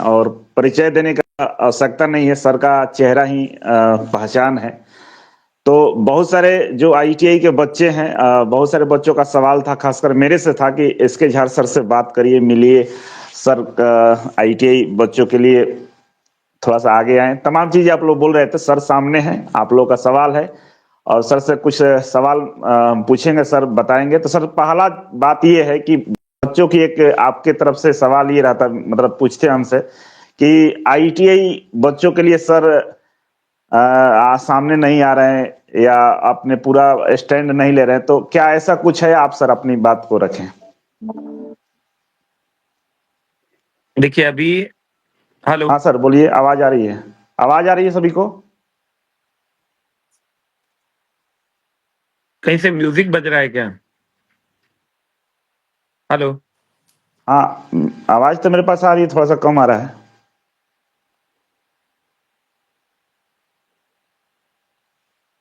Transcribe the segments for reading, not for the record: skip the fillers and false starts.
और परिचय देने का आवश्यकता नहीं है, सर का चेहरा ही पहचान है। तो बहुत सारे जो आईटीआई के बच्चे हैं, बहुत सारे बच्चों का सवाल था, खासकर मेरे से था कि एसके झार सर से बात करिए, मिलिए सर, आईटीआई बच्चों के लिए थोड़ा सा आगे आए। तमाम चीजें आप लोग बोल रहे थे, सर सामने हैं, आप लोग का सवाल है और सर से कुछ सवाल पूछेंगे, सर बताएंगे। तो सर पहला बात ये है कि बच्चों की एक आपके तरफ से सवाल ये रहता, मतलब पूछते हमसे कि आईटीआई बच्चों के लिए सर सामने नहीं आ रहे हैं या अपने पूरा स्टैंड नहीं ले रहे हैं, तो क्या ऐसा कुछ है? आप सर अपनी बात को रखें। देखिए अभी, हेलो, हाँ सर बोलिए, आवाज आ रही है? आवाज आ रही है सभी को? कहीं से म्यूजिक बज रहा है क्या? हेलो, हाँ, आवाज तो मेरे पास आ रही है, थोड़ा सा कम आ रहा है।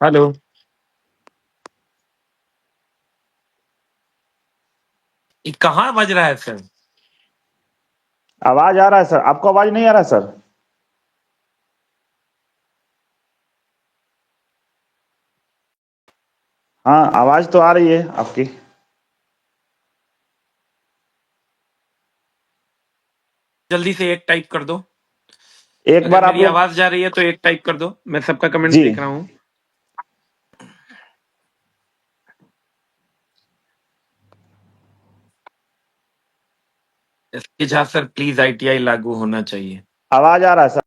हेलो, ये कहाँ बज रहा है सर? आवाज आ रहा है सर, आपको आवाज नहीं आ रहा है सर? हाँ, आवाज तो आ रही है आपकी। जल्दी से एक टाइप कर दो। एक अगर बार आप मेरी लोग। आवाज जा रही है तो एक टाइप कर दो, मैं सबका कमेंट जी। देख रहा हूँ। S K Jha sir please ITI लागू होना चाहिए। आवाज आ रहा है सर,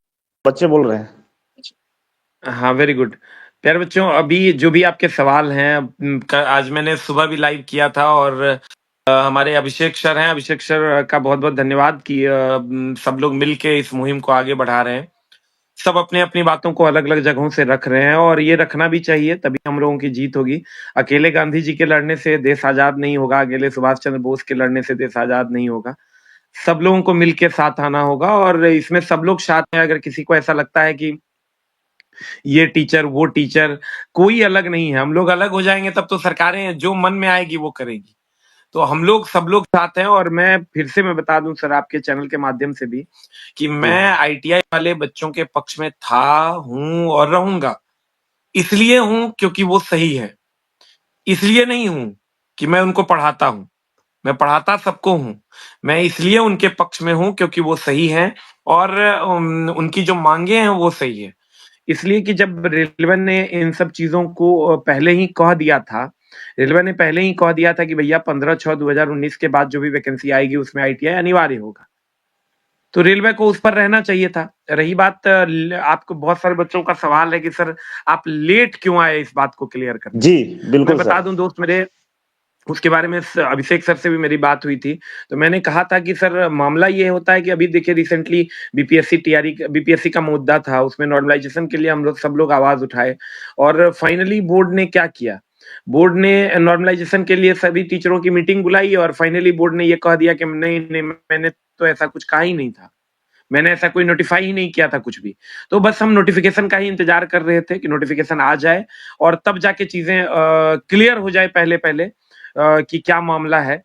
बच्चे बोल रहे हैं। हाँ, वेरी गुड। प्यारे बच्चों, अभी जो भी आपके सवाल हैं, आज मैंने सुबह भी लाइव किया था और हमारे अभिषेक सर हैं, अभिषेक सर का बहुत बहुत धन्यवाद कि सब लोग मिलके इस मुहिम को आगे बढ़ा रहे हैं। सब अपने अपनी बातों को अलग अलग जगहों से रख रहे हैं और ये रखना भी चाहिए, तभी हम लोगों की जीत होगी। अकेले गांधी जी के लड़ने से देश आजाद नहीं होगा, अकेले सुभाष चंद्र बोस के लड़ने से देश आजाद नहीं होगा। सब लोगों को मिलके साथ आना होगा और इसमें सब लोग साथ हैं। अगर किसी को ऐसा लगता है कि ये टीचर वो टीचर, कोई अलग नहीं है। हम लोग अलग हो जाएंगे तब तो सरकारें जो मन में आएगी वो करेगी। तो हम लोग सब लोग साथ हैं और मैं फिर से मैं बता दूं सर, आपके चैनल के माध्यम से भी, कि मैं आईटीआई वाले बच्चों के पक्ष में था, हूं और रहूंगा। इसलिए हूं क्योंकि वो सही है, इसलिए नहीं हूं कि मैं उनको पढ़ाता हूं। मैं पढ़ाता सबको हूं। मैं इसलिए उनके पक्ष में हूं क्योंकि वो सही हैं और उनकी जो मांगे हैं वो सही है। इसलिए कि जब रेलवे ने इन सब चीजों को पहले ही कह दिया था, रेलवे ने पहले ही कह दिया था कि भैया 15/6/2019 के बाद जो भी वैकेंसी आएगी उसमें आईटीआई अनिवार्य होगा, तो रेलवे को उस पर रहना चाहिए था। रही बात आपको बहुत सारे बच्चों का सवाल है कि सर आप लेट क्यों आए इस बात को क्लियर करने जी में। मैं बिल्कुल बता सर। दूं दोस्त मेरे, उसके बारे में अभिषेक सर से भी मेरी बात हुई थी। तो मैंने कहा था कि सर मामला ये होता है कि अभी देखिए रिसेंटली बीपीएससी का मुद्दा था, उसमें नॉर्मलाइजेशन के लिए हम लोग सब लोग आवाज उठाए और फाइनली बोर्ड ने क्या किया, बोर्ड ने नॉर्मलाइजेशन के लिए सभी टीचरों की मीटिंग बुलाई और फाइनली बोर्ड ने ये कह दिया कि नहीं नहीं, मैंने तो ऐसा कुछ कहा ही नहीं था, मैंने ऐसा कोई नोटिफाई ही नहीं किया था कुछ भी। तो बस हम नोटिफिकेशन का ही इंतजार कर रहे थे कि नोटिफिकेशन आ जाए और तब जाके चीजें क्लियर हो जाए पहले पहले कि क्या मामला है।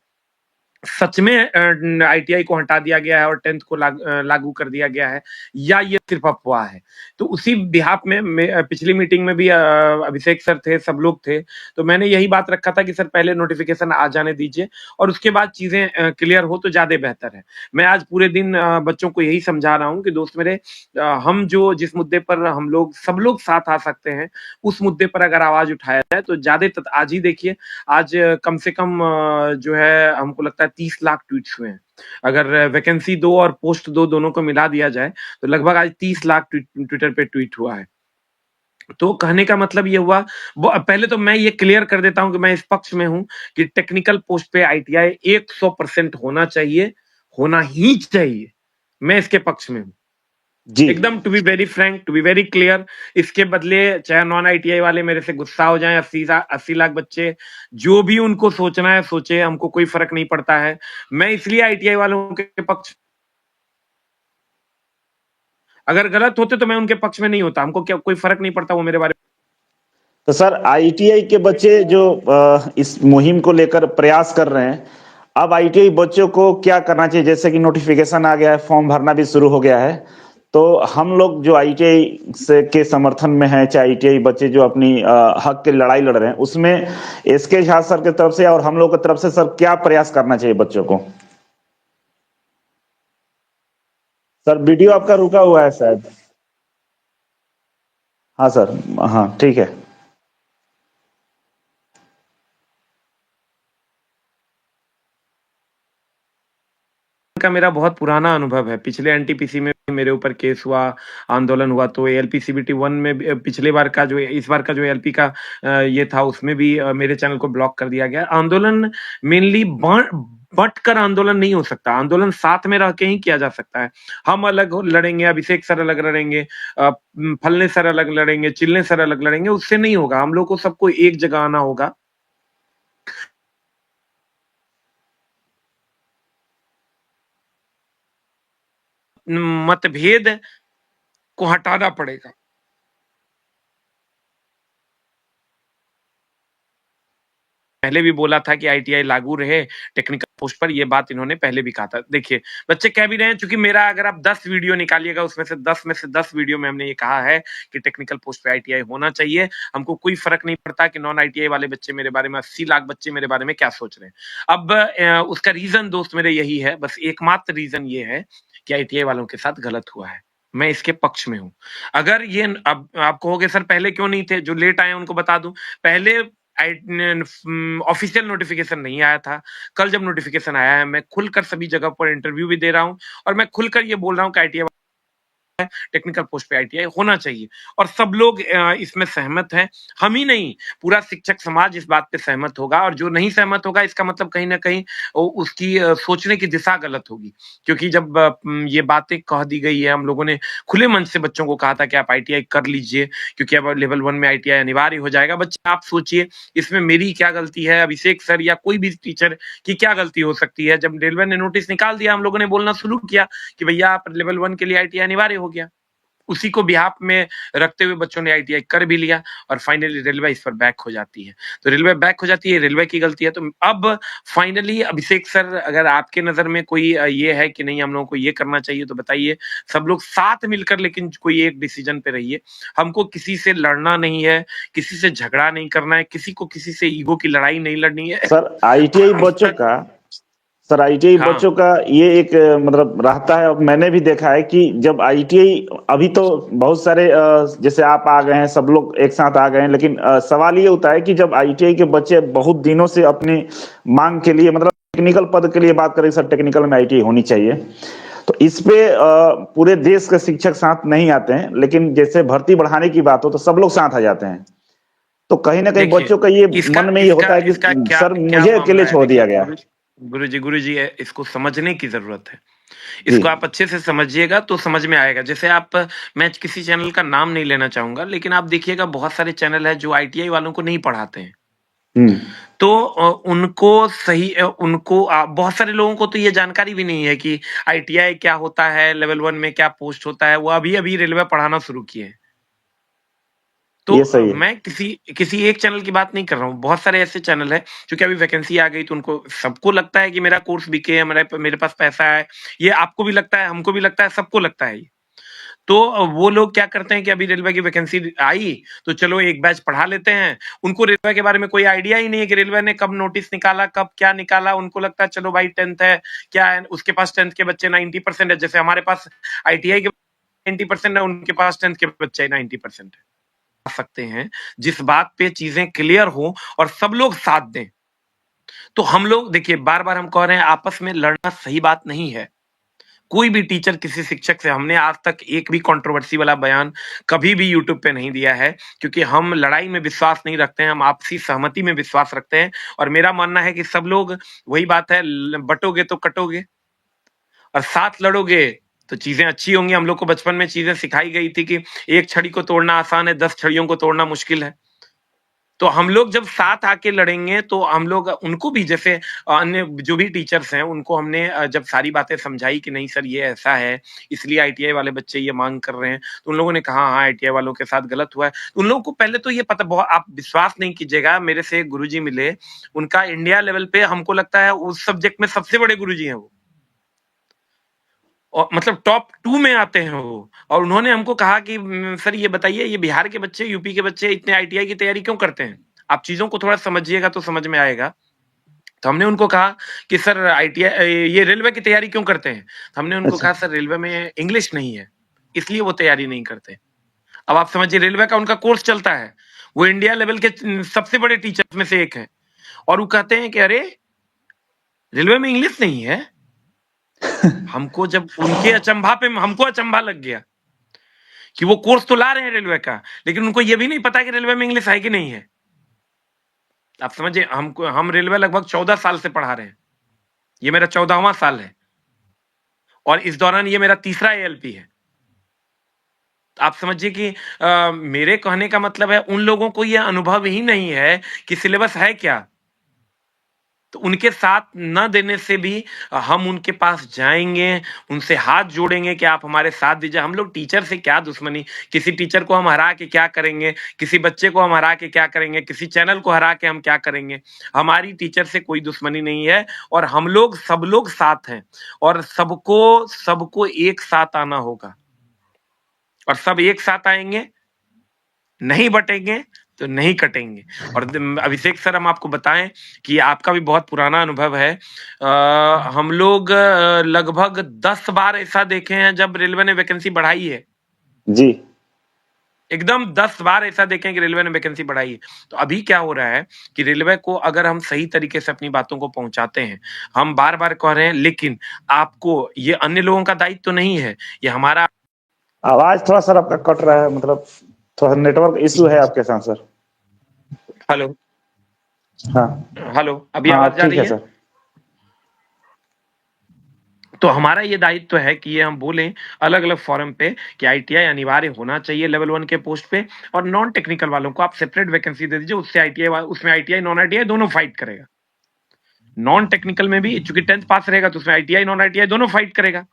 सच में आईटीआई को हटा दिया गया है और 10th को लागू कर दिया गया है या ये सिर्फ अफवाह है। तो उसी बिहाफ में पिछली मीटिंग में भी अभिषेक सर थे, सब लोग थे। तो मैंने यही बात रखा था कि सर पहले नोटिफिकेशन आ जाने दीजिए और उसके बाद चीजें क्लियर हो तो ज्यादा बेहतर है। मैं आज पूरे दिन बच्चों को यही समझा रहा हूँ कि दोस्त मेरे, हम जो जिस मुद्दे पर हम लोग सब लोग साथ आ सकते हैं, उस मुद्दे पर अगर आवाज उठाया जाए तो ज्यादा आज ही देखिए, आज कम से कम जो है हमको लगता है 30 लाख ट्वीट्स हुए हैं। अगर वैकेंसी 2 और पोस्ट 2 दोनों को मिला दिया जाए तो लगभग आज 30 लाख ट्विटर पे ट्वीट हुआ है। तो कहने का मतलब ये हुआ, पहले तो मैं ये क्लियर कर देता हूं कि मैं इस पक्ष में हूं कि टेक्निकल पोस्ट पे आईटीआई 100% होना चाहिए, होना ही चाहिए। मैं इसके पक्ष में हूं जी एकदम, to be very frank, to be very clear. इसके बदले चाहे नॉन आईटीआई वाले मेरे से गुस्सा हो जाएं, 80 लाख बच्चे, जो भी उनको सोचना है सोचे, हमको कोई फर्क नहीं पड़ता है। मैं इसलिए आईटीआई वालों के पक्ष, अगर गलत होते तो मैं उनके पक्ष में नहीं होता, हमको क्या कोई फर्क नहीं पड़ता वो मेरे बारे में। तो सर आईटीआई के बच्चे जो इस मुहिम को लेकर प्रयास कर रहे हैं, अब आईटीआई बच्चों को क्या करना चाहिए? जैसे कि नोटिफिकेशन आ गया है, फॉर्म भरना भी शुरू हो गया है। तो हम लोग जो आईटीआई से के समर्थन में हैं, चाहे आईटीआई बच्चे जो अपनी हक की लड़ाई लड़ रहे हैं, उसमें एसके झा सर की तरफ से और हम लोग की तरफ से सर क्या प्रयास करना चाहिए बच्चों को? सर वीडियो आपका रुका हुआ है शायद। हाँ सर। हाँ ठीक है। का मेरा बहुत पुराना अनुभव है। पिछले एनटीपीसी में भी मेरे ऊपर केस हुआ, आंदोलन हुआ, तो एएलपी सीबीटी 1 में भी पिछले बार का जो इस बार का जो एएलपी का ये था उसमें भी मेरे चैनल को ब्लॉक कर दिया गया। आंदोलन मेनली बँट कर आंदोलन नहीं हो सकता, आंदोलन साथ में रह के ही किया जा सकता है। हम अलग लड़ेंगे, अभिषेक सर अलग लड़ेंगे, फलने सर अलग लड़ेंगे, चिल्ले सर अलग लड़ेंगे, उससे नहीं होगा। हम लोग को सबको एक जगह आना होगा। मतभेद को हटाना पड़ेगा। पहले भी बोला था कि आईटीआई लागू रहे टेक्निकल पोस्ट पर, ये बात इन्होंने पहले भी कहा था। देखिए, बच्चे कह भी रहे हैं, चूँकि मेरा अगर आप 10 वीडियो निकालिएगा, उसमें से 10 में से 10 वीडियो में हमने ये कहा है कि टेक्निकल पोस्ट पे आईटीआई होना चाहिए। हमको कोई फ़र्क नहीं पड़ता कि नॉन आईटीआई वाले बच्चे मेरे बारे में 80 लाख बच्चे मेरे बारे में क्या सोच रहे हैं। अब उसका रीज़न दोस्त मेरे यही है, बस एकमात्र रीज़न ये है कि आईटीआई वालों के साथ गलत हुआ है। मैं इसके पक्ष में हूँ। अगर ये अब आप कहोगे सर पहले क्यों नहीं थे? जो लेट आए हैं उनको बता दूँ। पहले ऑफिशियल नोटिफिकेशन नहीं आया था। कल जब नोटिफिकेशन आया है, मैं खुलकर सभी जगह पर इंटरव्यू भी दे रहा हूँ और मैं खुलकर ये बोल रहा हूँ कि आईटीआई टेक्निकल पोस्ट पे आईटीआई होना चाहिए और सब लोग इसमें सहमत हैं। हम ही नहीं, पूरा शिक्षक समाज इस बात पे सहमत होगा और जो नहीं सहमत होगा इसका मतलब कहीं न कहीं उसकी सोचने की दिशा गलत होगी। क्योंकि जब ये बातें कह दी गई है, हम लोगों ने खुले मन से बच्चों को कहा था कि आप आईटीआई कर लीजिए क्योंकि अब लेवल 1 में आईटीआई अनिवार्य हो जाएगा। बच्चे आप सोचिए इसमें मेरी क्या गलती है, अभिषेक सर या कोई भी टीचर की क्या गलती हो सकती है? जब रेलवे ने नोटिस निकाल दिया, हम लोगों ने बोलना शुरू किया कि भैया आप लेवल 1 के लिए आईटीआई अनिवार्य हो गया। उसी को बिहाफ में रखते हुए बच्चों ने आईटीआई कर भी लिया और फाइनली रेलवे इस पर बैक हो जाती है। तो रेलवे बैक हो जाती है, रेलवे की गलती है। तो अब फाइनली अभिषेक सर अगर आपके नज़र में कोई ये है कि नहीं हम लोगों को ये करना चाहिए तो बताइए। सब लोग साथ मिलकर लेकिन कोई एक डिसीजन पे रहिए। हमको किसी से लड़ना नहीं है, किसी से झगड़ा नहीं करना है, किसी को किसी से ईगो की लड़ाई नहीं लड़नी है। सर आईटीआई आज बच्चों तक का सर आईटीआई हाँ। बच्चों का ये एक मतलब रहता है। अब मैंने भी देखा है कि जब आईटीआई अभी तो बहुत सारे जैसे आप आ गए हैं, सब लोग एक साथ आ गए हैं, लेकिन सवाल ये होता है कि जब आईटीआई के बच्चे बहुत दिनों से अपनी मांग के लिए मतलब टेक्निकल पद के लिए बात करें, सर टेक्निकल में आईटीआई होनी चाहिए, तो इस पे पूरे देश के शिक्षक साथ नहीं आते हैं, लेकिन जैसे भर्ती बढ़ाने की बात हो तो सब लोग साथ आ जाते हैं। तो कहीं ना कहीं देखिए, बच्चों का ये इसका मन में ये इसका होता है कि इसका क्या सर क्या मुझे मामला अकेले है छोड़ देखिए दिया गया। गुरुजी इसको समझने की ज़रूरत है। जी। इसको आप अच्छे से समझिएगा तो समझ में आएगा। जैसे आप मैं किसी चैनल का नाम नहीं लेना चाहूँगा, लेकिन आप देखिएगा बहुत सारे चैनल हैं जो आईटीआई वालों को नहीं पढ़ाते हैं। हम्म। तो उनको सही उनको बहुत सारे लोगों को तो ये जानकारी भी नहीं है कि आईटीआई क्या होता है, लेवल 1 में क्या पोस्ट होता है। वो अभी-अभी रेलवे पढ़ाना शुरू किए हैं। तो ये सही है। मैं किसी किसी एक चैनल की बात नहीं कर रहा हूँ। बहुत सारे ऐसे चैनल हैं, क्योंकि अभी वैकेंसी आ गई तो उनको सबको लगता है कि मेरा कोर्स बिके है, मेरे पास पैसा है। ये आपको भी लगता है, हमको भी लगता है, सबको लगता है ये। तो वो लोग क्या करते हैं कि अभी रेलवे की वैकेंसी आई, तो चलो एक बैच पढ़ा लेते हैं। उनको रेलवे के बारे में कोई आइडिया ही नहीं है कि रेलवे ने कब नोटिस निकाला, कब क्या निकाला। उनको लगता है चलो भाई 10th है, क्या है, उसके पास 10th के बच्चे 90% है। जैसे हमारे पास आईटीआई के 90% है, उनके पास 10th के बच्चे 90% है। सकते हैं, जिस बात पे चीज़ें क्लियर हो और सब लोग साथ दें। तो हम लोग देखिए बार-बार हम कह रहे हैं आपस में लड़ना सही बात नहीं है। कोई भी टीचर किसी शिक्षक से हमने आज तक एक भी कंट्रोवर्सी वाला बयान कभी भी यूट्यूब पे नहीं दिया है, क्योंकि हम लड़ाई में विश्वास नहीं रखते हैं, हम आपसी सहमति में विश्वास रखते हैं और मेरा मानना है कि सब लोग वही बात है बँटोगे तो कटोगे और साथ लड़ोगे तो चीज़ें अच्छी होंगी। हम लोग को बचपन में चीज़ें सिखाई गई थी कि एक छड़ी को तोड़ना आसान है, 10 छड़ियों को तोड़ना मुश्किल है। तो हम लोग जब साथ आके लड़ेंगे तो हम लोग उनको भी जैसे अन्य जो भी टीचर्स हैं उनको हमने जब सारी बातें समझाई कि नहीं सर ये ऐसा है इसलिए आईटीआई वाले बच्चे ये मांग कर रहे हैं, तो उन लोगों ने कहा हाँ आईटीआई वालों के साथ गलत हुआ है। तो उन लोगों को पहले तो ये पता, बहुत आप विश्वास नहीं कीजिएगा, मेरे से एक गुरुजी मिले, उनका इंडिया लेवल पे हमको लगता है उस सब्जेक्ट में सबसे बड़े गुरुजी हैं वो, और मतलब टॉप 2 में आते हैं वो। और उन्होंने हमको कहा कि सर ये बताइए ये बिहार के बच्चे, यूपी के बच्चे इतने आईटीआई की तैयारी क्यों करते हैं? आप चीज़ों को थोड़ा समझिएगा तो समझ में आएगा। तो हमने उनको कहा कि सर आईटीआई ये रेलवे की तैयारी क्यों करते हैं? तो हमने उनको अच्छा। कहा सर रेलवे में इंग्लिश नहीं है, इसलिए वो तैयारी नहीं करते। अब आप समझिए रेलवे का उनका कोर्स चलता है, वो इंडिया लेवल के सबसे बड़े टीचर्स में से एक हैं, और वो कहते हैं कि अरे! रेलवे में इंग्लिश नहीं है? हमको जब उनके अचंभा पे हमको अचंभा लग गया कि वो कोर्स तो ला रहे हैं रेलवे का, लेकिन उनको ये भी नहीं पता कि रेलवे में इंग्लिश है कि नहीं है। आप समझिए हम रेलवे लगभग 14 साल से पढ़ा रहे हैं। ये मेरा 14वां साल है और इस दौरान ये मेरा तीसरा एएलपी है। आप समझिए कि मेरे कहने का मतलब है उन लोगों को ये अनुभव ही नहीं है कि सिलेबस है क्या। तो उनके साथ न देने से भी हम उनके पास जाएँगे, उनसे हाथ जोड़ेंगे कि आप हमारे साथ दीजिए। हम लोग टीचर से क्या दुश्मनी, किसी टीचर को हम हरा के क्या करेंगे, किसी बच्चे को हम हरा के क्या करेंगे, किसी चैनल को हरा के हम क्या करेंगे। हमारी टीचर से कोई दुश्मनी नहीं है और हम लोग सब लोग साथ हैं और सबको सबको एक साथ आना होगा और सब एक साथ आएँगे, नहीं बटेंगे तो नहीं कटेंगे। और अभिषेक सर हम आपको बताएं कि आपका भी बहुत पुराना अनुभव है। हम लोग लगभग 10 बार ऐसा देखे हैं जब रेलवे ने वैकेंसी बढ़ाई है। जी। एकदम 10 बार ऐसा देखे हैं कि रेलवे ने वैकेंसी बढ़ाई है। तो अभी क्या हो रहा है कि रेलवे को अगर हम सही तरीके से अपनी बातों को पहुंचाते हैं, हम बार-बार कह रहे हैं, लेकिन आपको ये अन्य लोगों का दायित्व तो नहीं है, ये हमारा। आवाज थोड़ा सर आपका कट रहा है, मतलब थोड़ा नेटवर्क इशू है आपके साथ सर। हेलो, हाँ। हेलो, अभी हाँ आवाज जा ठीक रही है है? सर। तो हमारा ये दायित्व है कि ये हम बोलें अलग-अलग फोरम पे कि आईटीआई अनिवार्य होना चाहिए लेवल 1 के पोस्ट पे, और नॉन टेक्निकल वालों को आप सेपरेट वैकेंसी दे दीजिए, उससे उसमें आईटीआई नॉन आईटीआई दोनों फाइट करेगा। नॉन टेक्निकल में भी चूंकि 10th पास रहेगा तो उसमें आईटीआई नॉन आईटीआई दोनों फाइट करेगा,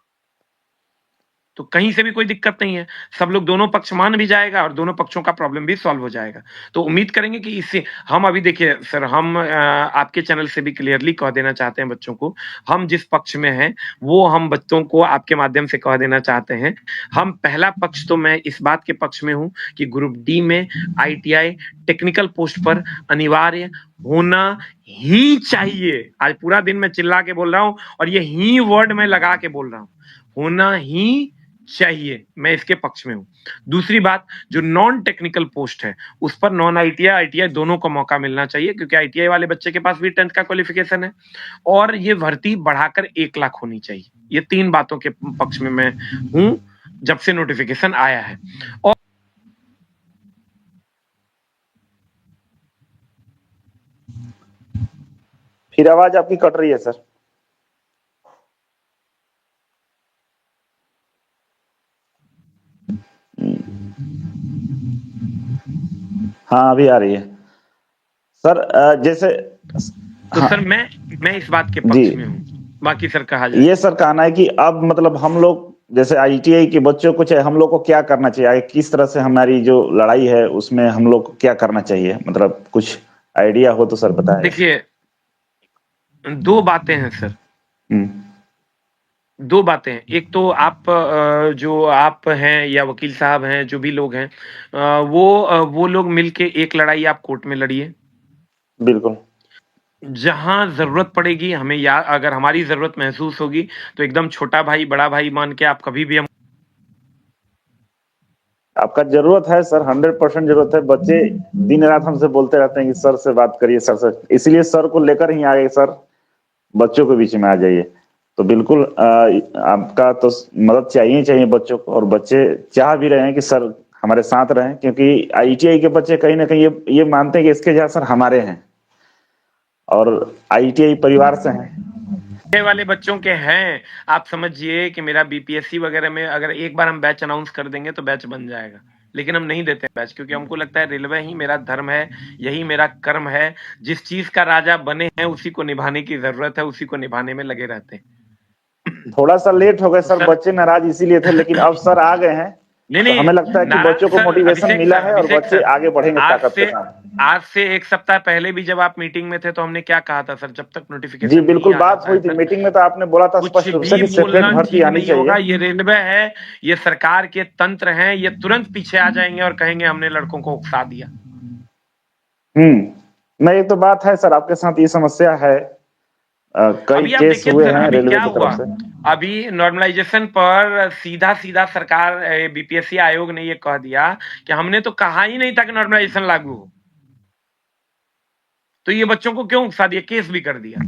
तो कहीं से भी कोई दिक्कत नहीं है। सब लोग दोनों पक्ष मान भी जाएगा और दोनों पक्षों का प्रॉब्लम भी सॉल्व हो जाएगा। तो उम्मीद करेंगे कि इससे हम अभी देखिए सर, हम आपके चैनल से भी क्लियरली कह देना चाहते हैं बच्चों को, हम जिस पक्ष में हैं वो हम बच्चों को आपके माध्यम से कह देना चाहते हैं। हम पहला पक्ष तो मैं इस बात के पक्ष में हूँ कि ग्रुप डी में आईटीआई टेक्निकल पोस्ट पर अनिवार्य होना ही चाहिए। आज पूरा दिन मैं चिल्ला के बोल रहा हूँ और ये ही वर्ड मैं लगा के बोल रहा हूँ, होना ही चाहिए, मैं इसके पक्ष में हूं। दूसरी बात, जो नॉन टेक्निकल पोस्ट है उस पर नॉन आईटीआई आईटीआई दोनों को मौका मिलना चाहिए, क्योंकि आईटीआई वाले बच्चे के पास भी 10th का क्वालिफिकेशन है और ये भर्ती बढ़ाकर 1 लाख होनी चाहिए। ये 3 बातों के पक्ष में मैं हूं जब से नोटिफिकेशन आया है। और फिर आवाज आपकी कट रही है सर। हाँ अभी आ रही है सर। जैसे तो हाँ सर मैं इस बात के जी, पक्ष में हूं, बाकी सर कहा जाए। ये सर कहना है कि अब मतलब हम लोग जैसे आईटीआई के बच्चों को चाहे हम लोग को क्या करना चाहिए, आगे किस तरह से हमारी जो लड़ाई है उसमें हम लोग को क्या करना चाहिए, मतलब कुछ आइडिया हो तो सर बताएं। देखिए, 2 बातें हैं सर। हम्म। 2 बातें हैं। एक तो आप जो आप हैं या वकील साहब हैं, जो भी लोग हैं, वो लोग मिलके एक लड़ाई आप कोर्ट में लड़िए। बिल्कुल। जहाँ ज़रूरत पड़ेगी हमें, या अगर हमारी ज़रूरत महसूस होगी तो एकदम छोटा भाई, बड़ा भाई मान के आप कभी भी हम। आपका जरूरत है सर, 100% जरूरत है। बच्चे दिन रात हमसे बोलते रहते हैं कि सर से बात करिए, सर से, इसलिए सर को लेकर ही आए सर, बच्चों के बीच में आ जाइए। तो बिल्कुल आपका तो मदद चाहिए चाहिए बच्चों को, और बच्चे चाह भी रहे हैं कि सर हमारे साथ रहें, क्योंकि आईटीआई के बच्चे कहीं ना कहीं ये मानते हैं कि इसके जहाँ सर हमारे हैं और आईटीआई परिवार से हैं। ये वाले बच्चों के हैं, आप समझिए कि मेरा बीपीएससी वगैरह में अगर एक बार हम बैच अनाउंस कर देंगे तो बैच बन जाएगा। लेकिन हम नहीं देते बैच, क्योंकि हमको लगता है रेलवे ही मेरा धर्म है, यही मेरा कर्म है। जिस चीज का राजा बने हैं उसी को निभाने की जरूरत है, उसी को निभाने में लगे रहते हैं। थोड़ा सा लेट हो गए तो सर, सर बच्चे नाराज इसीलिए थे, लेकिन अब सर आ गए हैं, नहीं तो नहीं, हमें लगता है कि नाराज बच्चों को सर, मोटिवेशन मिला है और अभिषेक बच्चे सर, आगे बढ़ेंगे आज ताकत के से साथ। आज से 1 सप्ताह पहले भी जब आप मीटिंग में थे तो हमने क्या कहा था सर, जब तक जी नोटिफिकेशन नहीं बिल्कुल, आ बात जाता हुई है थी सर, मीटिंग में, तो आपने बोला था कुछ स्पष्ट रूप से भी कि सेपरेट बोलना भर्ती ठीक आनी नहीं चाहिए। होगा। ये रेलवे है, ये सरकार के तंत्र हैं, ये तुरंत पीछे आ जाएंगे और कहेंगे हमने लड़कों को उकसा दिया। नहीं, ये तो बात है सर, आपके साथ ये समस्या है। कई अभी आप केस देखिए हुए सर, हैं अभी रेलवे क्या की हुआ, तरफ से। अभी नॉर्मलाइजेशन पर सीधा सीधा सरकार, बीपीएससी आयोग ने ये कह दिया कि हमने तो कहा ही नहीं था कि नॉर्मलाइजेशन लागू हो, तो ये बच्चों को क्यों उकसा दिया, केस भी कर दिया।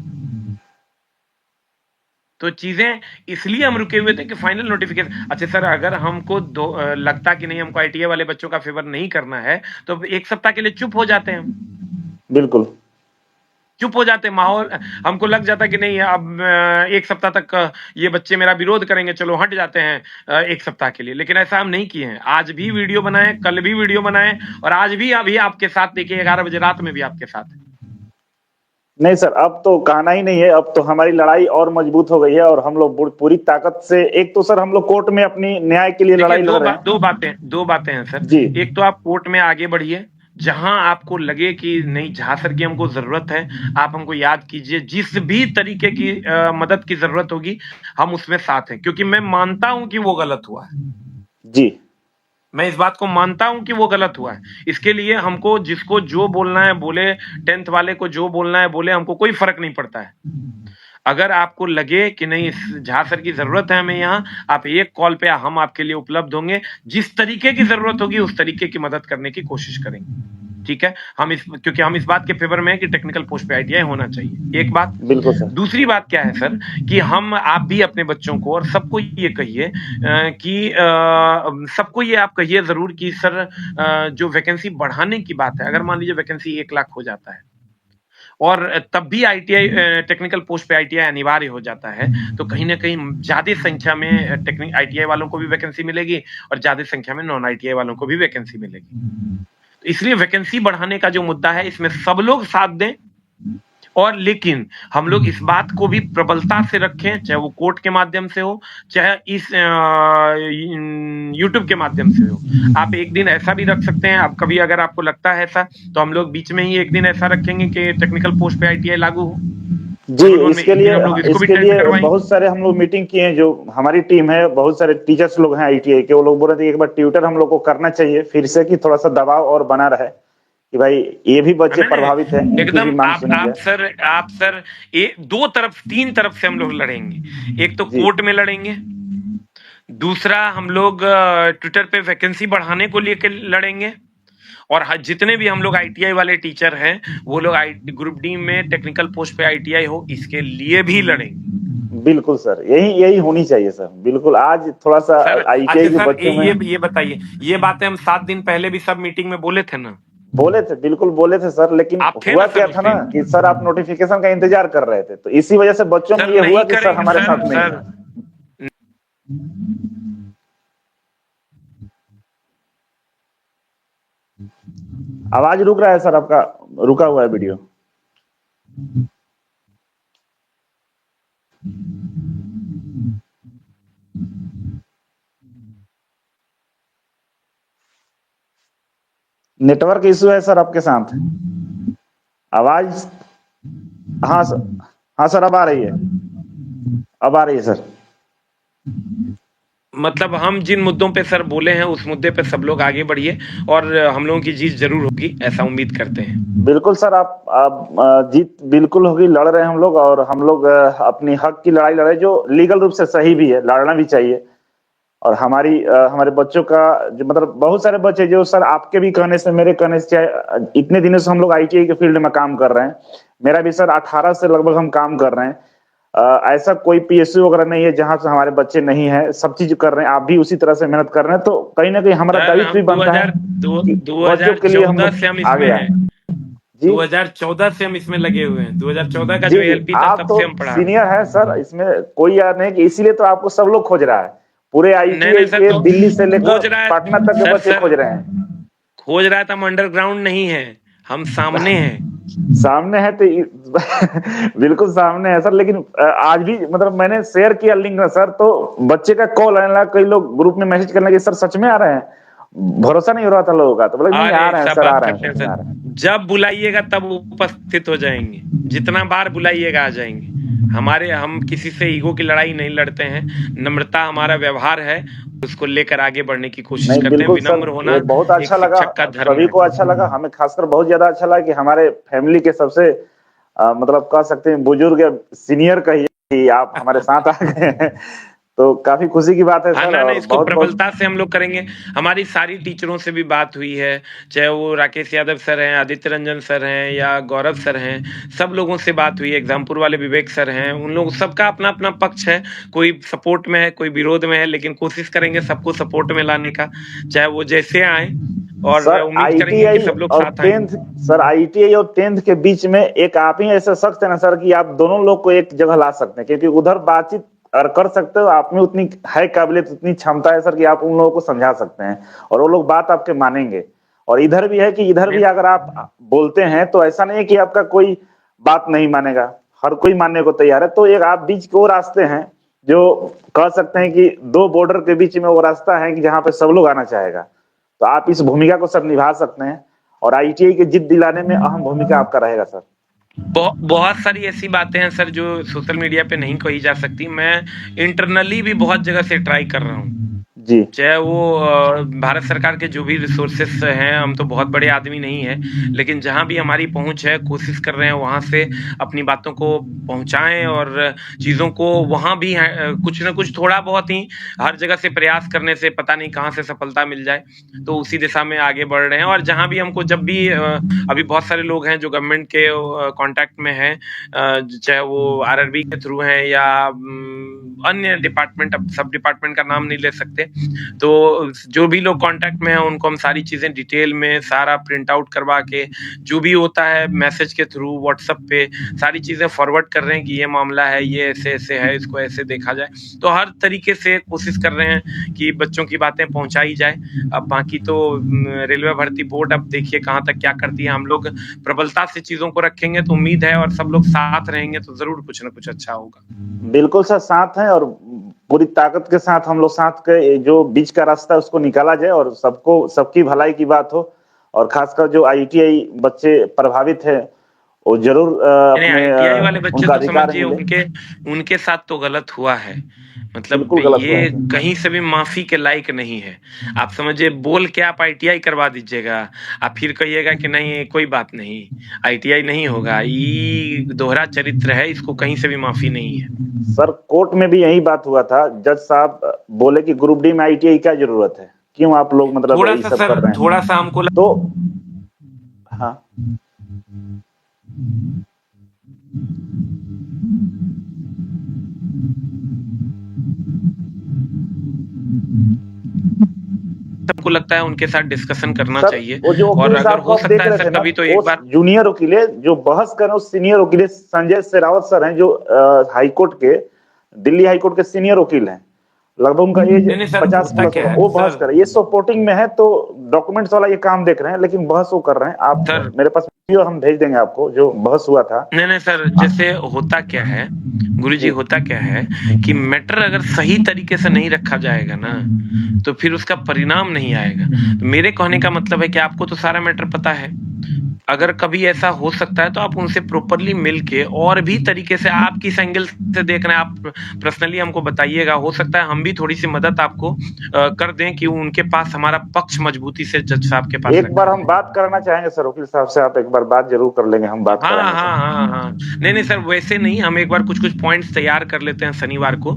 तो चीजें इसलिए हम रुके हुए थे कि फाइनल नोटिफिकेशन। अच्छा सर, अगर हमको लगता कि नहीं, हमको आईटीआई वाले बच्चों का फेवर नहीं करना है, तो 1 सप्ताह के लिए चुप हो जाते हैं हम, बिल्कुल। चुप हो जाते। माहौल हमको लग जाता कि नहीं, अब 1 सप्ताह तक ये बच्चे मेरा विरोध करेंगे, चलो हट जाते हैं 1 सप्ताह के लिए। लेकिन ऐसा हम नहीं किए हैं, आज भी वीडियो बनाए, कल भी वीडियो बनाए, और आज भी अभी आपके साथ, देखिए 11 बजे रात में भी आपके साथ है। नहीं सर, अब तो कहना ही नहीं है, अब तो हमारी लड़ाई और मजबूत हो गई है, और हम लोग पूरी ताकत से, एक तो सर हम लोग कोर्ट में अपनी न्याय के लिए देखिए लड़ाई लड़ रहे हैं। दो बातें हैं सर। जी एक तो आप कोर्ट में आगे बढ़िए, जहां आपको लगे कि नहीं झा सर की हमको जरूरत है, आप हमको याद कीजिए, जिस भी तरीके की मदद की जरूरत होगी हम उसमें साथ हैं, क्योंकि मैं मानता हूं कि वो गलत हुआ है। जी, मैं इस बात को मानता हूं कि वो गलत हुआ है। इसके लिए हमको जिसको जो बोलना है बोले, 10th वाले को जो बोलना है बोले, हमको कोई फर्क नहीं पड़ता है। अगर आपको लगे कि नहीं झा सर की जरूरत है हमें यहाँ, आप एक कॉल पे, हम आपके लिए उपलब्ध होंगे, जिस तरीके की जरूरत होगी उस तरीके की मदद करने की कोशिश करेंगे। ठीक है, क्योंकि हम इस बात के फेवर में है कि टेक्निकल पोस्ट पे आईटीआई होना चाहिए, एक बात। बिल्कुल सर। दूसरी बात क्या है सर, कि आप भी अपने बच्चों को और सबको ये कहिए कि सबको ये आप कहिए जरूर कि सर, जो वैकेंसी बढ़ाने की बात है, अगर मान लीजिए वैकेंसी 1 लाख हो जाता है और तब भी आईटीआई टेक्निकल पोस्ट पे आईटीआई अनिवार्य हो जाता है, तो कहीं ना कहीं ज्यादा संख्या में टेक्निक आईटीआई वालों को भी वैकेंसी मिलेगी और ज्यादा संख्या में नॉन आईटीआई वालों को भी वैकेंसी मिलेगी। तो इसलिए वैकेंसी बढ़ाने का जो मुद्दा है, इसमें सब लोग साथ दें, और लेकिन हम लोग इस बात को भी प्रबलता से रखें, चाहे वो कोर्ट के माध्यम से हो, चाहे इस यूट्यूब के माध्यम से हो। आप एक दिन ऐसा भी रख सकते हैं, आप कभी अगर आपको लगता है ऐसा, तो हम लोग बीच में ही एक दिन ऐसा रखेंगे कि टेक्निकल पोस्ट पे आईटीआई लागू हो। जी, इसके लिए करवाएंगे। बहुत सारे हम लोग मीटिंग किए हैं, जो हमारी टीम है, बहुत सारे टीचर्स लोग हैं आईटीआई के, वो लोग बोल रहे थे एक बार ट्विटर हम लोग को करना चाहिए फिर से, कि थोड़ा सा दबाव और बना रहे कि भाई ये भी बच्चे प्रभावित हैं, इनकी एकदम। भी मांग सुनी आप सर दो तरफ, 3 तरफ से हम लोग लड़ेंगे। एक तो जी। कोर्ट में लड़ेंगे, दूसरा हम लोग ट्विटर पे वैकेंसी बढ़ाने को लेकर लड़ेंगे, और जितने भी हम लोग आईटीआई वाले टीचर हैं, वो लोग ग्रुप डी में टेक्निकल पोस्ट पे आईटीआई हो, इसके लिए भी लड़ेंगे। बिल्कुल सर, यही होनी चाहिए सर। बिल्कुल, आज थोड़ा सा आईटीआई के बच्चों में ये बताइए, ये बातें हम 7 दिन पहले भी सब मीटिंग में बोले थे ना? बोले थे, बिल्कुल बोले थे सर, लेकिन हुआ क्या था ना कि सर आप नोटिफिकेशन का इंतजार कर रहे थे, तो इसी वजह से बच्चों में ये हुआ कि सर हमारे साथ नहीं है। आवाज रुक रहा है सर आपका, रुका हुआ है वीडियो। नेटवर्क इशू है सर आपके साथ, आवाज। हाँ सर, हाँ सर, अब आ रही है, अब आ रही है सर। मतलब हम जिन मुद्दों पे सर बोले हैं, उस मुद्दे पे सब लोग आगे बढ़िए, और हम लोगों की जीत जरूर होगी, ऐसा उम्मीद करते हैं। बिल्कुल सर, आप जीत बिल्कुल होगी, लड़ रहे हैं हम लोग, और हम लोग अपनी हक की लड़ाई लड़ रहे हैं, जो लीगल रूप से सही भी है, लड़ना भी चाहिए। और हमारे बच्चों का जो, मतलब बहुत सारे बच्चे जो सर आपके भी कहने से, मेरे कहने से, चाहे इतने दिनों से हम लोग आईटीआई के फील्ड में काम कर रहे हैं, मेरा भी सर 18 से लगभग हम काम कर रहे हैं। ऐसा कोई पीएसयू वगैरह नहीं है जहां से हमारे बच्चे नहीं है, सब चीज कर रहे हैं, आप भी उसी तरह से मेहनत कर रहे हैं, तो कहीं ना कहीं हमारा दायित्व भी बनता है बच्चों के लिए हम आगे आए। 2014 से हम इसमें लगे हुए हैं, 2014 का जो एलपी था, तब से हम पढ़ा। सीनियर है सर इसमें, कोई याद नहीं, कि इसीलिए तो आपको सब लोग खोज रहा है, पूरे नहीं आईटीआई नहीं सर, के तो दिल्ली से खोज लेकर रहा है पटना तक के सर बच्चे खोज सर रहे हैं। खोज रहा है तो हम अंडरग्राउंड नहीं है, हम सामने हैं। सामने है तो बिल्कुल सामने है सर, लेकिन आज भी मतलब मैंने शेयर किया लिंक ना सर, तो बच्चे का कॉल आने लगा, कई लोग ग्रुप में मैसेज करने लगे सर सच में आ रहे हैं, भरोसा नहीं हो रहा था लोगों का, तो बोले नहीं आ अरे रहे हैं सब सर, आ बात रहे हैं, करते हैं सच में आ सर, रहे हैं। जब बुलाइएगा तब उपस्थित हो जाएंगे, जितना बार बुलाइएगा आ जाएंगे। हम किसी से ईगो की लड़ाई नहीं लड़ते हैं, नम्रता हमारा व्यवहार है, उसको लेकर आगे बढ़ने की कोशिश नहीं करते हैं। बिल्कुल सर, विनम्र ये होना बहुत एक अच्छा लगा, शिक्षक का धर्म सभी है। को अच्छा लगा, हमें खासकर बहुत ज्यादा अच्छा लगा कि हमारे फैमिली के सबसे मतलब कह सकते हैं बुजुर्ग सीनियर कहिए कि आप हमारे साथ आ गए हैं, तो काफी खुशी की बात है हाँ सर, ना ना, और इसको बहुत बहुत प्रबलता से हम लोग करेंगे। हमारी सारी टीचरों से भी बात हुई है, चाहे वो राकेश यादव सर हैं, आदित्य रंजन सर हैं या गौरव सर हैं, सब लोगों से बात हुई है। एग्जामपुर वाले विवेक सर हैं, उन लोग सबका अपना अपना पक्ष है, कोई सपोर्ट में है, कोई विरोध में है, लेकिन कोशिश करेंगे सबको सपोर्ट में लाने का, चाहे वो जैसे आए, और सर उम्मीद करेंगे कि आईटीआई सब लोग और साथ आएंगे। 10th, सर आईटीआई और 10th के बीच में एक आप ही ऐसे शख्स है ना सर कि आप दोनों लोग को एक जगह ला सकते हैं, क्योंकि उधर बातचीत और कर सकते हो, आप में उतनी है काबिलियत, उतनी क्षमता है सर कि आप उन लोगों को समझा सकते हैं और वो लोग बात आपके मानेंगे। और इधर भी है कि इधर भी अगर आप बोलते हैं तो ऐसा नहीं है कि आपका कोई बात नहीं मानेगा, हर कोई मानने को तैयार है। तो एक आप बीच के वो रास्ते हैं जो कह सकते हैं कि दो बॉर्डर के बीच में वो रास्ता है कि जहां पे सब लोग आना चाहेगा, तो आप इस भूमिका को सर निभा सकते हैं, और आईटीआई की जिद दिलाने में अहम भूमिका आपका रहेगा सर। बहुत सारी ऐसी बातें हैं सर जो सोशल मीडिया पे नहीं कही जा सकती। मैं इंटरनली भी बहुत जगह से ट्राई कर रहा हूँ, जी चाहे वो भारत सरकार के जो भी रिसोर्सेस हैं, हम तो बहुत बड़े आदमी नहीं हैं, लेकिन जहाँ भी हमारी पहुँच है, कोशिश कर रहे हैं वहाँ से अपनी बातों को पहुँचाएँ, और चीज़ों को वहाँ भी कुछ न कुछ थोड़ा बहुत ही हर जगह से प्रयास करने से पता नहीं कहाँ से सफलता मिल जाए, तो उसी दिशा में आगे बढ़ रहे हैं। और जहाँ भी हमको जब भी अभी बहुत सारे लोग हैं जो गवर्नमेंट के कॉन्टैक्ट में हैं, चाहे वो आरआरबी के थ्रू हैं या अन्य डिपार्टमेंट, अब सब डिपार्टमेंट का नाम नहीं ले सकते, तो जो भी लोग कांटेक्ट में हैं उनको हम सारी चीजें डिटेल में सारा प्रिंट आउट करवा के, जो भी होता है मैसेज के थ्रू व्हाट्सएप पे सारी चीजें फॉरवर्ड कर रहे हैं कि ये मामला है, ये ऐसे ऐसे है, इसको ऐसे देखा जाए। तो हर तरीके से कोशिश कर रहे हैं कि बच्चों की बातें पहुंचाई जाए। अब बाकी तो रेलवे भर्ती बोर्ड अब देखिए कहाँ तक क्या करती है। हम लोग प्रबलता से चीजों को रखेंगे तो उम्मीद है, और सब लोग साथ रहेंगे तो जरूर कुछ ना कुछ अच्छा होगा। बिल्कुल सर, साथ हैं और पूरी ताकत के साथ हम लोग साथ के जो बीच का रास्ता है उसको निकाला जाए और सबको सबकी भलाई की बात हो। और खासकर जो आईटीआई बच्चे प्रभावित है वो जरूर नहीं, अपने आईटीआई वाले बच्चे उनका तो अधिकार समझिए मिले। उनके साथ तो गलत हुआ है, मतलब बिल्कुल गलत हुआ ये है सर। कहीं से भी माफी के लायक नहीं है। आप समझिए, बोल के आप आईटीआई करवा दीजिएगा, आप फिर कहिएगा कि नहीं कोई बात नहीं, आईटीआई नहीं होगा, ये दोहरा चरित्र है, इसको कहीं से भी माफी नहीं है। सर कोर्ट में भी यही बात हुआ था, जज साहब बोले कि ग्रुप डी में आईटीआई क्या जरूरत है, क्यों आप लोग मतलब थोड़ा ये सा सब सर, कर रहे थोड़ा हैं। सा हमको तो हाँ सबको लगता है उनके साथ डिस्कशन करना सर, चाहिए, वो जो और वकील अगर साहब को हो आप सकता देख है रहे सर थे ना, कभी तो वो एक बार जूनियर वकील है, जो बहस कर रहे हैं उस सीनियर वकील है, संजय शेरावत सर हैं, जो हाईकोर्ट के, दिल्ली हाईकोर्ट के सीनियर वकील हैं, लगभग उनका एज नहीं नहीं सर, 50 होता प्लस क्या होगा। है वो बहस सर, कर रहे हैं, ये सपोर्टिंग में है, तो डॉक्यूमेंट्स वाला ये काम देख रहे हैं, लेकिन बहस वो कर रहे हैं। आप सर मेरे पास वीडियो हम भेज देंगे आपको, जो बहस हुआ था। नहीं नहीं सर, जैसे होता क्या है गुरुजी, जी होता क्या है कि मैटर अगर सही तरीके से नहीं रखा जाएगा ना, तो फिर उसका परिणाम नहीं आएगा। तो मेरे कहने का मतलब है कि आपको तो सारा मैटर पता है, अगर कभी ऐसा हो सकता है तो आप उनसे प्रॉपरली मिलके और भी तरीके से, आप किस एंगल से देख रहे हैं आप पर्सनली हमको बताइएगा, हो सकता है हम भी थोड़ी सी मदद आपको कर दें कि उनके पास हमारा पक्ष मजबूती से जज साहब के पास एक बार रखा हम जाए। बात करना चाहेंगे सर वकील साहब से, आप एक बार बात जरूर कर लेंगे, हम बात हाँ कराएंगे हाँ सर। हाँ हाँ, नहीं नहीं सर, वैसे नहीं, हम एक बार कुछ कुछ पॉइंट्स तैयार कर लेते हैं शनिवार को,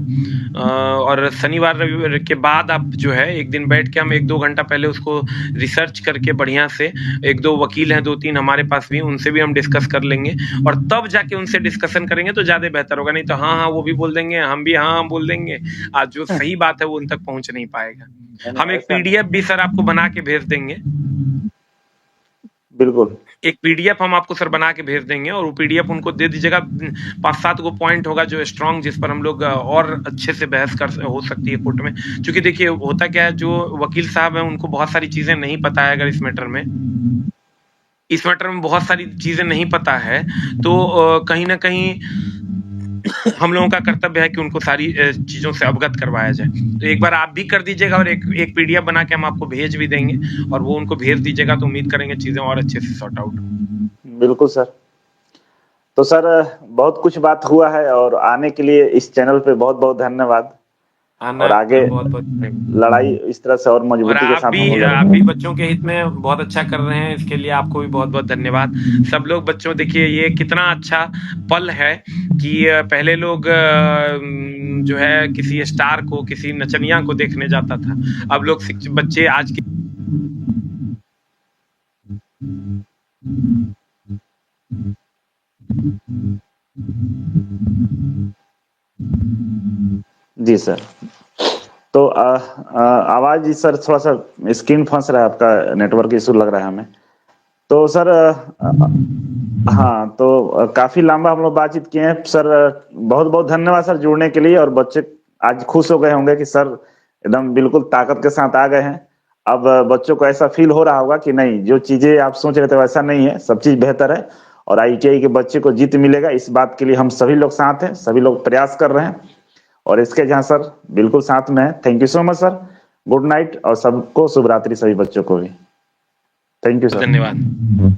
और शनिवार रविवार के बाद आप जो है एक दिन बैठ के हम 1-2 घंटा पहले उसको रिसर्च करके बढ़िया से, 1-2 वकील हैं 2-3 हमारे पास भी, उनसे भी हम डिस्कस कर लेंगे, और तब जाके उनसे डिस्कशन करेंगे तो ज्यादा बेहतर होगा। नहीं तो हाँ हाँ वो भी बोल देंगे, हम भी हाँ हाँ बोल देंगे, आज जो सही बात है वो उन तक पहुंच नहीं पाएगा। हम एक ऐसा पीडीएफ भी सर आपको बना के भेज देंगे। बिल्कुल। एक पीडीएफ हम आपको सर बना के भेज देंगे और वो पीडीएफ उनको दे दीजिएगा। 5-7 गो पॉइंट होगा जो स्ट्रांग, जिस पर हम लोग और अच्छे से बहस हो सकती है कोर्ट में। क्योंकि देखिए होता क्या है, जो वकील साहब हैं उनको बहुत सारी चीजें नहीं पता है। अगर इस मैटर में बहुत सारी चीजें नहीं पता है, तो कहीं ना कहीं हम लोगों का कर्तव्य है कि उनको सारी चीजों से अवगत करवाया जाए। तो एक बार आप भी कर दीजिएगा और एक पीडीएफ बना के हम आपको भेज भी देंगे और वो उनको भेज दीजिएगा, तो उम्मीद करेंगे चीजें और अच्छे से सॉर्ट आउट। बिल्कुल सर। तो सर बहुत कुछ बात हुआ है और आने के लिए इस चैनल पे बहुत बहुत धन्यवाद। और आगे बहुत बहुत लड़ाई इस तरह से और और मजबूती के आप साथ हम लोग भी लड़ेंगे। बच्चों के हित में बहुत अच्छा कर रहे हैं, इसके लिए आपको भी बहुत बहुत धन्यवाद। सब लोग बच्चों, देखिए ये कितना अच्छा पल है कि पहले लोग जो है किसी स्टार को, किसी नचनिया को देखने जाता था। अब लोग बच्चे आज के जी सर। तो आवाज सर थोड़ा सा स्क्रीन फंस रहा है, आपका नेटवर्क इशू लग रहा है हमें। तो सर हाँ, तो काफी लंबा हम लोग बातचीत किए हैं सर। बहुत बहुत धन्यवाद सर जुड़ने के लिए। और बच्चे आज खुश हो गए होंगे कि सर एकदम बिल्कुल ताकत के साथ आ गए हैं। अब बच्चों को ऐसा फील हो रहा होगा कि नहीं, जो चीजें आप सोच रहे थे वैसा नहीं है, सब चीज बेहतर है और आईटीआई के बच्चे को जीत मिलेगा। इस बात के लिए हम सभी लोग साथ हैं, सभी लोग प्रयास कर रहे हैं और इसके जहां सर बिल्कुल साथ में है। Thank you so much sir. Good night और सबको शुभ रात्रि, सभी बच्चों को भी। Thank you sir. धन्यवाद।